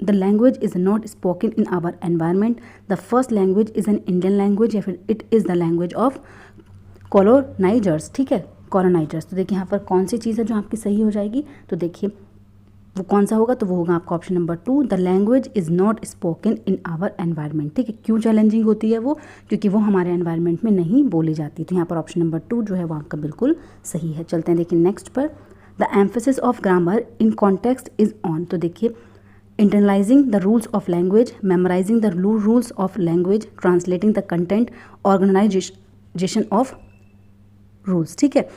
the language is not spoken in our environment, the first language is an Indian language या फिर it is the language of colonizers। ठीक है, colonizers। तो देखिए यहाँ पर कौन सी चीज़ है जो आपकी सही हो जाएगी, तो देखिए वो कौन सा होगा, तो वो होगा आपका option number 2, the language is not spoken in our environment. ठीक है, क्यों चैलेंजिंग होती है वो, क्योंकि वो हमारे एनवायरनमेंट में नहीं बोली जाती। तो यहाँ पर ऑप्शन नंबर 2 जो है वो आपका बिल्कुल सही है। चलते हैं देखिए नेक्स्ट पर। The emphasis of grammar in context is on. तो देखिए internalising the rules of language, memorising the rules of language, translating the content, organisation of rules. ठीक है,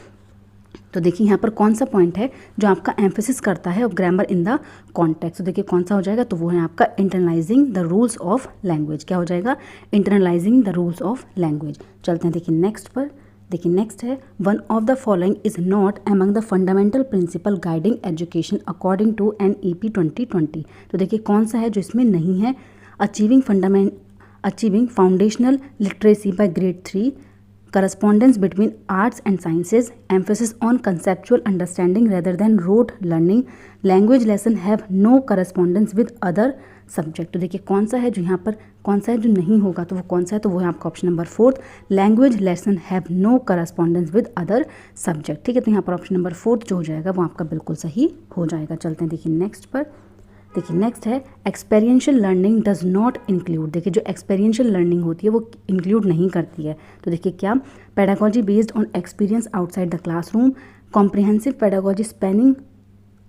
तो देखिए यहाँ पर कौन सा पॉइंट है जो आपका एम्फेसिस करता है of grammar in the context. तो देखिए कौन सा हो जाएगा, तो वो है आपका internalising the rules of language. क्या हो जाएगा, internalising the rules of language. चलते हैं देखिए नेक्स्ट पर। देखिए नेक्स्ट है one of the following is not among the fundamental principle guiding education according to NEP 2020। तो देखिए कौन सा है जो इसमें नहीं है। Achieving foundational literacy by grade 3, correspondence between arts and sciences, emphasis on conceptual understanding rather than rote learning, language lesson have no correspondence with other subject। तो देखिए कौन सा है जो यहाँ पर कौन सा है जो नहीं होगा, तो वो कौन सा है, तो वो है आपका option number 4, language lesson have no correspondence with other subject. ठीक है, तो यहाँ पर ऑप्शन नंबर 4 जो हो जाएगा वो आपका बिल्कुल सही हो जाएगा। चलते हैं देखिए नेक्स्ट पर। देखिए नेक्स्ट है एक्सपेरियंशियल लर्निंग डज नॉट इंक्लूड। देखिए जो एक्सपेरियंशियल लर्निंग होती है वो इंक्लूड नहीं करती है। तो देखिए क्या, pedagogy based on experience outside the classroom, comprehensive pedagogy spanning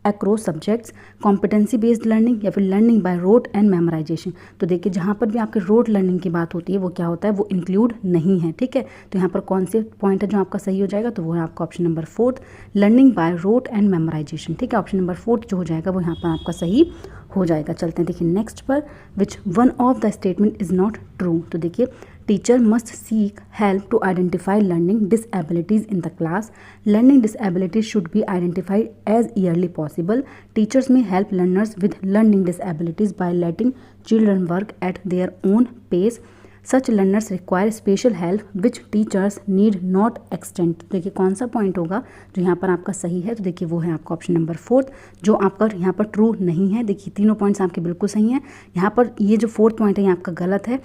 across subjects, competency based learning या फिर learning by rote and memorisation. तो देखिए जहाँ पर भी आपके रोट लर्निंग की बात होती है वो क्या होता है, वो इंक्लूड नहीं है। ठीक है, तो यहाँ पर कौन से पॉइंट है जो आपका सही हो जाएगा, तो वो है आपका option number 4, learning by rote and memorisation. ठीक है, ऑप्शन नंबर 4 जो हो जाएगा वो यहाँ पर आपका सही हो जाएगा। चलते हैं देखिए नेक्स्ट पर। Which one of the statement is not true. तो देखिए teacher must seek help to identify learning disabilities in the class, learning disabilities should be identified as early possible, teachers may help learners with learning disabilities by letting children work at their own pace, such learners require special help which teachers need not extend. देखिए कौन सा point होगा जो यहाँ पर आपका सही है, तो देखिए वो है आपका ऑप्शन नंबर 4 जो आपका यहाँ पर ट्रू नहीं है। देखिए तीनों पॉइंट्स आपके बिल्कुल सही हैं। यहाँ पर ये जो 4th पॉइंट है ये आपका गलत है,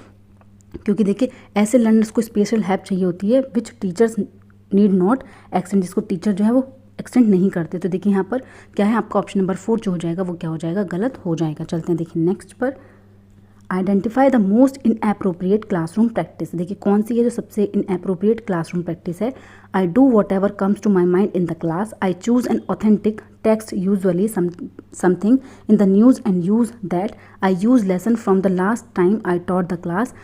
क्योंकि देखिए ऐसे लर्नर्स को स्पेशल हेल्प चाहिए होती है विच टीचर्स नीड नॉट एक्सटेंड, जिसको टीचर जो है वो एक्सटेंड नहीं करते। तो देखिए यहाँ पर क्या है, आपका ऑप्शन नंबर 4 जो हो जाएगा वो क्या हो जाएगा, गलत हो जाएगा। चलते हैं देखिए नेक्स्ट पर। Identify the most inappropriate classroom practice. देखिए कौन सी है जो सबसे इनएप्रोप्रिएट क्लासरूम प्रैक्टिस है। I do whatever comes to my mind in the class, I choose an authentic text usually something in the news and use that, I use lesson from the last time I taught the class,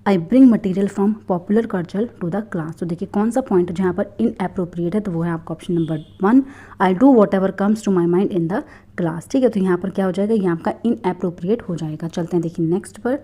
I bring material from popular culture to the class. तो देखिए कौन सा point जहाँ पर inappropriate है, तो वो है आपका option number 1, I do whatever comes to my mind in the class. ठीक है, तो यहाँ पर क्या हो जाएगा, ये आपका इनएप्रोप्रिएट हो जाएगा। चलते हैं देखिए नेक्स्ट पर।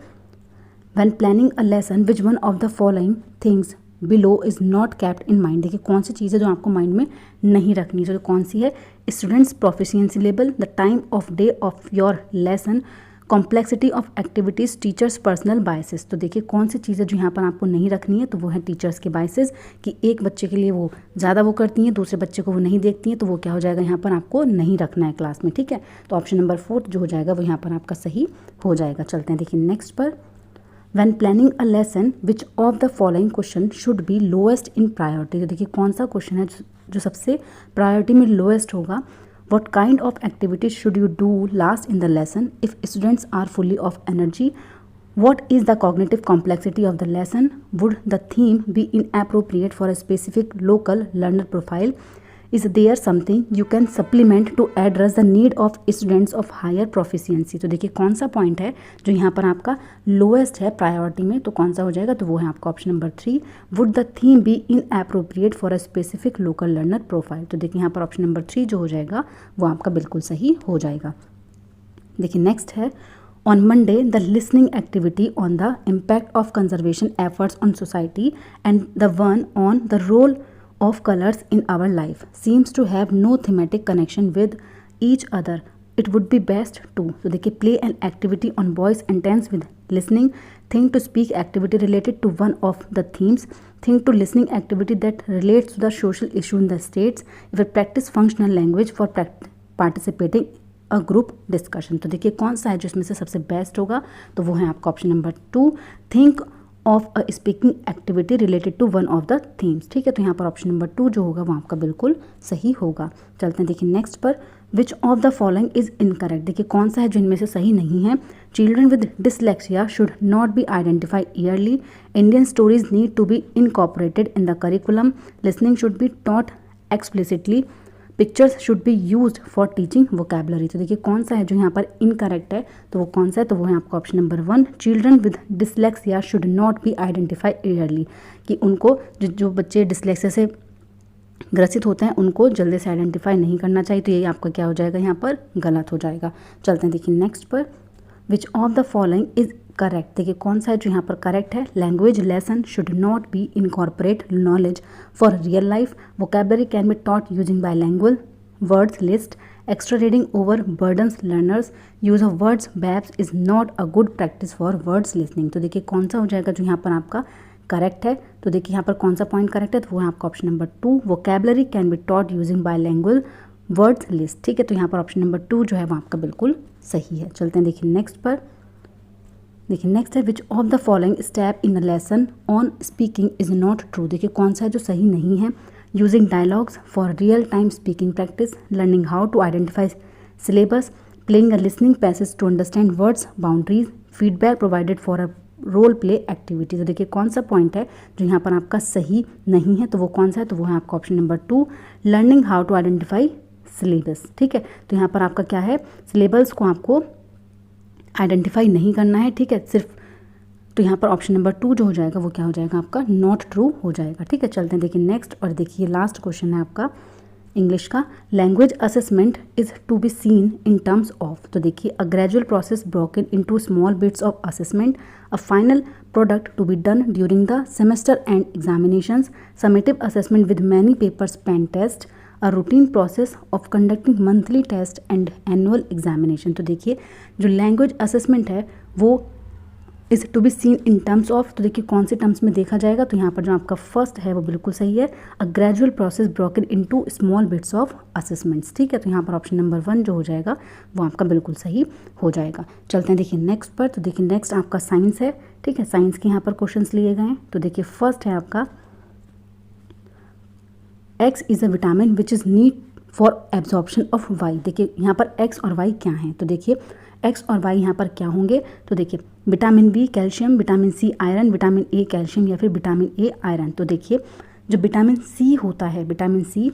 When planning a lesson which one of the following things below is not kept in mind. देखिए कौन सी चीज़ है जो आपको माइंड में नहीं रखनी, तो कौन सी है? Students proficiency level, the time of day of your lesson, complexity of activities, teachers personal biases. तो देखिए कौन सी चीज़ें जो यहाँ पर आपको नहीं रखनी है, तो वो है टीचर्स के बायसेस, कि एक बच्चे के लिए वो ज़्यादा वो करती हैं, दूसरे बच्चे को वो नहीं देखती हैं, तो वो क्या हो जाएगा यहाँ पर आपको नहीं रखना है क्लास में, ठीक है। तो ऑप्शन नंबर 4 जो हो जाएगा वो यहाँ पर आपका सही हो जाएगा। चलते हैं देखिए नेक्स्ट पर। When planning a lesson which of the following question should be lowest in priority. तो देखिए कौन सा क्वेश्चन है जो सबसे प्रायोरिटी में लोएस्ट होगा। What kind of activities should you do last in the lesson if students are fully of energy? What is the cognitive complexity of the lesson? Would the theme be inappropriate for a specific local learner profile? Is there something you can supplement to address the need of students of higher proficiency? तो देखिए कौन सा point है जो यहाँ पर आपका lowest है प्रायोरिटी में, तो कौन सा हो जाएगा? तो वो है आपका option number 3, would the theme be inappropriate for a specific local learner profile. तो देखिए यहाँ पर ऑप्शन नंबर 3 जो हो जाएगा वो आपका बिल्कुल सही हो जाएगा। देखिए नेक्स्ट है, on Monday the listening activity on the impact of conservation efforts on society and the one on the role of colors in our life seems to have no thematic connection with each other. It would be best to, तो देखिए, play an activity on voice intense with listening, think to speak activity related to one of the themes, think to listening activity that relates to the social issue in the states, if practice functional language for participating a group discussion। तो देखिए कौन सा है जो इसमें से सबसे best होगा, तो वो है आपका option number 2, think of a speaking activity related to one of the themes, ठीक है। तो यहाँ पर ऑप्शन नंबर 2 जो होगा वो आपका बिल्कुल सही होगा। चलते हैं देखिए नेक्स्ट पर, which of the following is incorrect. देखिए कौन सा है जो इनमें से सही नहीं है। Children with dyslexia should not be identify early, Indian stories need to be incorporated in the curriculum, listening should be taught explicitly, pictures should be used for teaching vocabulary. तो देखिए कौन सा है जो यहाँ पर इनकरेक्ट है, तो वो कौन सा है? तो वो है आपका option number 1, children with dyslexia should not be identify yearly, कि उनको जो बच्चे डिसलेक्सिया से ग्रसित होते हैं उनको जल्दी से आइडेंटिफाई नहीं करना चाहिए। तो ये आपका क्या हो जाएगा? यहाँ पर गलत हो जाएगा। चलते हैं देखिए नेक्स्ट पर, which of the following is correct. देखिए कौन सा है जो यहाँ पर करेक्ट है। Language lesson should not be incorporate knowledge for real life, vocabulary can be taught using bilanguage, words list, extra reading over burdens learners, use of words webs is not a good practice for words listening. तो देखिए कौन सा हो जाएगा जो यहाँ पर आपका करेक्ट है। तो देखिए यहाँ पर कौन सा पॉइंट करेक्ट है, तो वो है आपका option number 2, vocabulary can be taught using bilanguage, words list, ठीक है। तो यहाँ पर ऑप्शन नंबर 2 जो है वो आपका बिल्कुल सही है। चलते हैं देखिए नेक्स्ट पर। देखिए नेक्स्ट है, which of the following step in the lesson on speaking is not true. देखिए कौन सा है जो सही नहीं है। Using dialogues for real time speaking practice, learning how to identify syllables, playing a listening passage to understand words boundaries, feedback provided for a role play activity. तो देखिए कौन सा पॉइंट है जो यहाँ पर आपका सही नहीं है, तो वो कौन सा है? तो वो है आपका option number 2, learning how to identify syllables, ठीक है। तो यहाँ पर आपका क्या है, सिलेबस को आपको आइडेंटिफाई नहीं करना है, ठीक है, सिर्फ। तो यहाँ पर ऑप्शन नंबर 2 जो हो जाएगा वो क्या हो जाएगा? आपका नॉट ट्रू हो जाएगा, ठीक है। चलते हैं देखिए नेक्स्ट, और देखिए लास्ट क्वेश्चन है आपका इंग्लिश का। Language assessment is to be seen in terms of. तो देखिए, a gradual process broken into small bits of assessment, a final product to be done during the semester and examinations, summative assessment with many papers pen test, a routine process of conducting monthly test and annual examination. तो देखिए जो language assessment है वो is to be seen in terms of. तो देखिए कौन से terms में देखा जाएगा, तो यहाँ पर जो आपका फर्स्ट है वो बिल्कुल सही है, अ gradual process broken into small bits of assessments, ठीक है। तो यहाँ पर ऑप्शन नंबर 1 जो हो जाएगा वो आपका बिल्कुल सही हो जाएगा। चलते हैं देखिए नेक्स्ट पर। तो देखिए नेक्स्ट आपका साइंस है, ठीक है। साइंस के यहाँ पर क्वेश्चंस लिए गए हैं। तो देखिए फर्स्ट है आपका, X is a vitamin which is need for absorption of Y. देखिए यहाँ पर एक्स और वाई क्या हैं, तो देखिए एक्स और वाई यहाँ पर क्या होंगे, तो देखिए vitamin B calcium, vitamin C iron, vitamin A calcium या फिर विटामिन ए आयरन। तो देखिए जो विटामिन सी होता है, विटामिन सी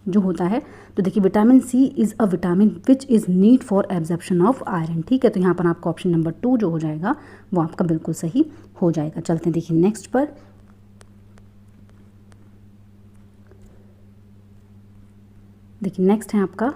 जो होता है, तो देखिए vitamin C is a vitamin which is need for absorption of iron, ठीक है। तो यहाँ पर आपका ऑप्शन नंबर 2 जो हो जाएगा वो आपका बिल्कुल सही हो जाएगा। चलते हैं देखिए नेक्स्ट पर। देखिए नेक्स्ट है आपका,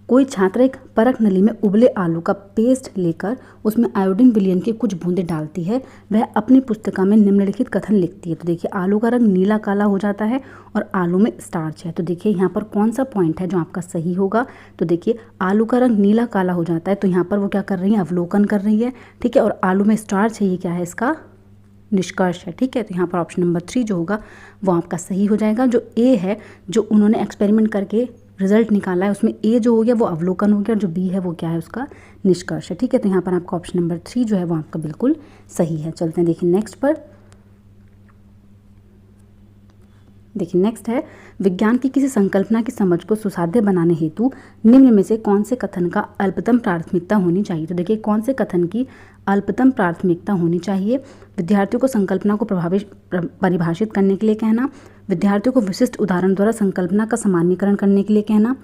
कोई छात्र एक परख नली में उबले आलू का पेस्ट लेकर उसमें आयोडीन विलयन की कुछ बूंदें डालती है, वह अपनी पुस्तिका में निम्नलिखित कथन लिखती है। तो देखिए आलू का रंग नीला काला हो जाता है और आलू में स्टार्च है। तो देखिए यहाँ पर कौन सा पॉइंट है जो आपका सही होगा। तो देखिए आलू का रंग नीला काला हो जाता है, तो यहाँ पर वो क्या कर रही है, अवलोकन कर रही है, ठीक है। और आलू में स्टार्च है, ये क्या है, इसका निष्कर्ष है, ठीक है। तो यहाँ पर ऑप्शन नंबर 3 जो होगा वो आपका सही हो जाएगा। जो ए है, जो उन्होंने एक्सपेरिमेंट करके रिजल्ट निकाला है, उसमें ए जो हो गया वो अवलोकन हो गया और जो बी है वो क्या है, उसका निष्कर्ष है, ठीक है। तो यहाँ पर आपका ऑप्शन नंबर 3 जो है वो आपका बिल्कुल सही है। चलते हैं देखिए नेक्स्ट पर। देखिए नेक्स्ट है, विज्ञान की किसी संकल्पना की समझ को सुसाध्य बनाने हेतु निम्न में से कौन से कथन का अल्पतम प्राथमिकता होनी चाहिए। तो देखिए कौन से कथन की अल्पतम प्राथमिकता होनी चाहिए। विद्यार्थियों को संकल्पना को परिभाषित करने के लिए कहना, विद्यार्थियों को विशिष्ट उदाहरण द्वारा संकल्पना का सामान्यीकरण करने के लिए कहना,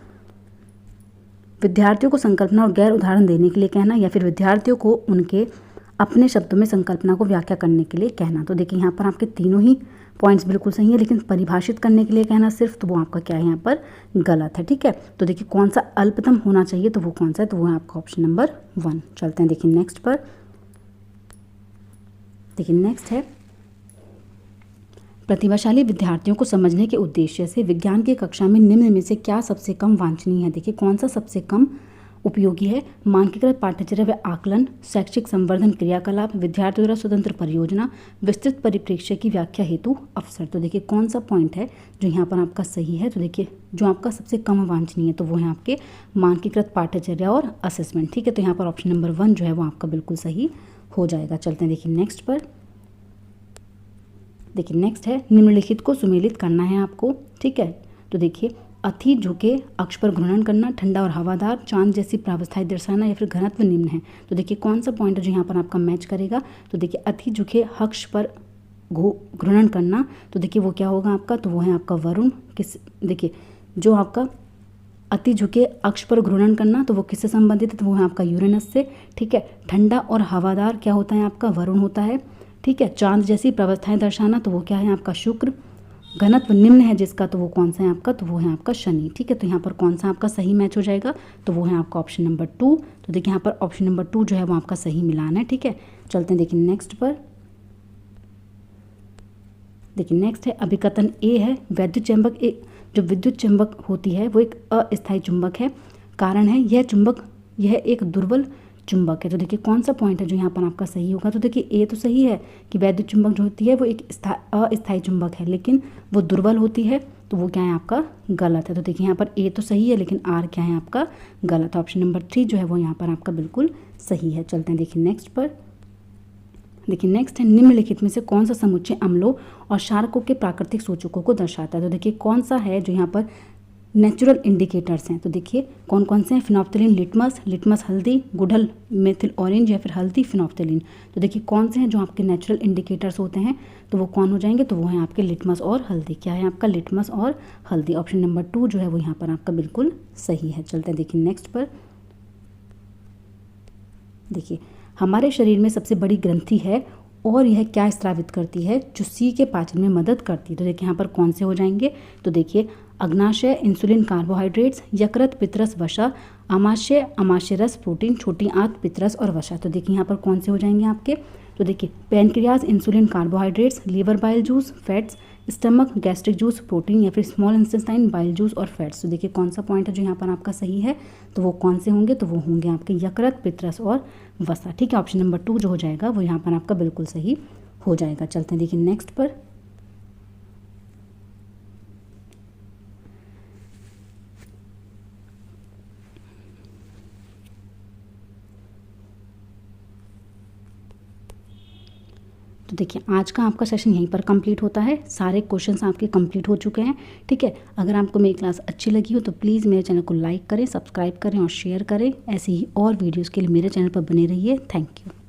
विद्यार्थियों को संकल्पना और गैर उदाहरण देने के लिए कहना, या फिर विद्यार्थियों को उनके अपने शब्दों में संकल्पना को व्याख्या करने के लिए कहना। तो देखिए यहाँ पर आपके तीनों ही पॉइंट्स बिल्कुल सही है, लेकिन परिभाषित करने के लिए कहना सिर्फ, तो वो आपका क्या है यहाँ पर गलत है, ठीक है। तो देखिए कौन सा अल्पतम होना चाहिए, तो वो कौन सा है, तो वो है आपका ऑप्शन नंबर 1। चलते हैं देखिए नेक्स्ट पर। देखिए नेक्स्ट है, प्रतिभाशाली विद्यार्थियों को समझने के उद्देश्य से विज्ञान की कक्षा में निम्न में से क्या सबसे कम वांछनीय है। देखिए कौन सा सबसे कम उपयोगी है। मानकीकृत पाठ्यचर्या व आकलन, शैक्षिक संवर्धन क्रियाकलाप, विद्यार्थियों द्वारा स्वतंत्र परियोजना, विस्तृत परिप्रेक्ष्य की व्याख्या हेतु अवसर। तो देखिए कौन सा पॉइंट है जो यहाँ पर आपका सही है। तो देखिए जो आपका सबसे कम वांछनीय है तो वो है आपके मानकीकृत पाठ्यचर्या और असेसमेंट, ठीक है। तो यहाँ पर ऑप्शन नंबर 1 जो है वो आपका बिल्कुल सही हो जाएगा। चलते हैं देखिए नेक्स्ट पर। देखिए नेक्स्ट है, निम्नलिखित को सुमेलित करना है आपको, ठीक है। तो देखिए अति झुके अक्ष पर घूर्णन करना, ठंडा और हवादार, चांद जैसी प्रावस्थाएं दर्शाना, या फिर घनत्व निम्न है। तो देखिए कौन सा पॉइंट है जो यहाँ पर आपका मैच करेगा। तो देखिए अति झुके अक्ष पर घूर्णन करना, तो देखिए वो क्या होगा आपका, तो वो है आपका वरुण। देखिए जो आपका अति झुके अक्ष पर घूर्णन करना, तो वो किससे संबंधित है, तो वो है आपका यूरेनस से, ठीक है। ठंडा और हवादार क्या होता है आपका, वरुण होता है, ठीक है। चांद जैसी प्रावस्थाएं दर्शाना, तो वो क्या है आपका शुक्र। घनत्व निम्न है जिसका, तो वो कौन सा है आपका, तो वो है आपका शनि, ठीक है। तो यहाँ पर कौन सा आपका सही मैच हो जाएगा, तो वो है आपका ऑप्शन नंबर 2। तो देखिए यहाँ पर ऑप्शन नंबर 2 जो है वो आपका सही मिलान है, ठीक है। चलते हैं देखिए नेक्स्ट पर। देखिए नेक्स्ट है, अभिकथन ए है, वैद्युत चुंबक जो विद्युत चुंबक होती है वो एक अस्थायी चुंबक है। कारण है यह एक दुर्बल चुंबक है। तो देखिए कौन सा पॉइंट है जो यहाँ पर आपका सही होगा। तो देखिए ए तो सही है कि वैद्युत चुंबक जो होती है वो एक अस्थायी चुंबक है, लेकिन वो दुर्बल होती है, तो वो क्या है आपका गलत है। तो देखिए यहाँ पर ए तो सही है, लेकिन आर क्या है आपका गलत है। ऑप्शन नंबर 3 जो है वो यहाँ पर आपका बिल्कुल सही है। चलते हैं देखिए नेक्स्ट पर। देखिए नेक्स्ट है, निम्नलिखित में से कौन सा समुच्चय अम्लों और क्षारकों के प्राकृतिक सूचकों को दर्शाता है। तो देखिए कौन सा है जो यहाँ पर नेचुरल इंडिकेटर्स हैं। तो देखिए कौन कौन से हैं, फिनोप्थलीन लिटमस हल्दी, गुड़हल मेथिल ऑरेंज, या फिर हल्दी फिनोप्थलीन। तो देखिए कौन से हैं जो आपके नेचुरल इंडिकेटर्स होते हैं, तो वो कौन हो जाएंगे, तो वो हैं आपके लिटमस और हल्दी। क्या है आपका लिटमस और हल्दी। ऑप्शन नंबर 2 जो है वो यहाँ पर आपका बिल्कुल सही है। चलते हैं देखिए नेक्स्ट पर। देखिए हमारे शरीर में सबसे बड़ी ग्रंथि है और यह क्या स्रावित करती है, जो सी के पाचन में मदद करती है। तो देखिए यहाँ पर कौन से हो जाएंगे, तो देखिए अग्नाशय इंसुलिन कार्बोहाइड्रेट्स, यकृत पित्रस वसा, आमाशय रस प्रोटीन, छोटी आंत पित्रस और वसा। तो देखिए यहाँ पर कौन से हो जाएंगे आपके, तो देखिए pancreas insulin carbohydrates, liver bile juice fats, stomach gastric juice protein, या फिर स्मॉल इंटेस्टाइन बाइल जूस और फैट्स। तो देखिए कौन सा पॉइंट है जो यहाँ पर आपका सही है, तो वो कौन से होंगे, तो वो होंगे आपके यकृत पित्रस और वसा, ठीक है। ऑप्शन नंबर 2 जो हो जाएगा वो यहाँ पर आपका बिल्कुल सही हो जाएगा। चलते हैं देखिए नेक्स्ट पर। तो देखिए आज का आपका सेशन यहीं पर कंप्लीट होता है। सारे क्वेश्चंस आपके कंप्लीट हो चुके हैं, ठीक है। अगर आपको मेरी क्लास अच्छी लगी हो तो प्लीज़ मेरे चैनल को लाइक करें, सब्सक्राइब करें और शेयर करें। ऐसे ही और वीडियोस के लिए मेरे चैनल पर बने रहिए। Thank you.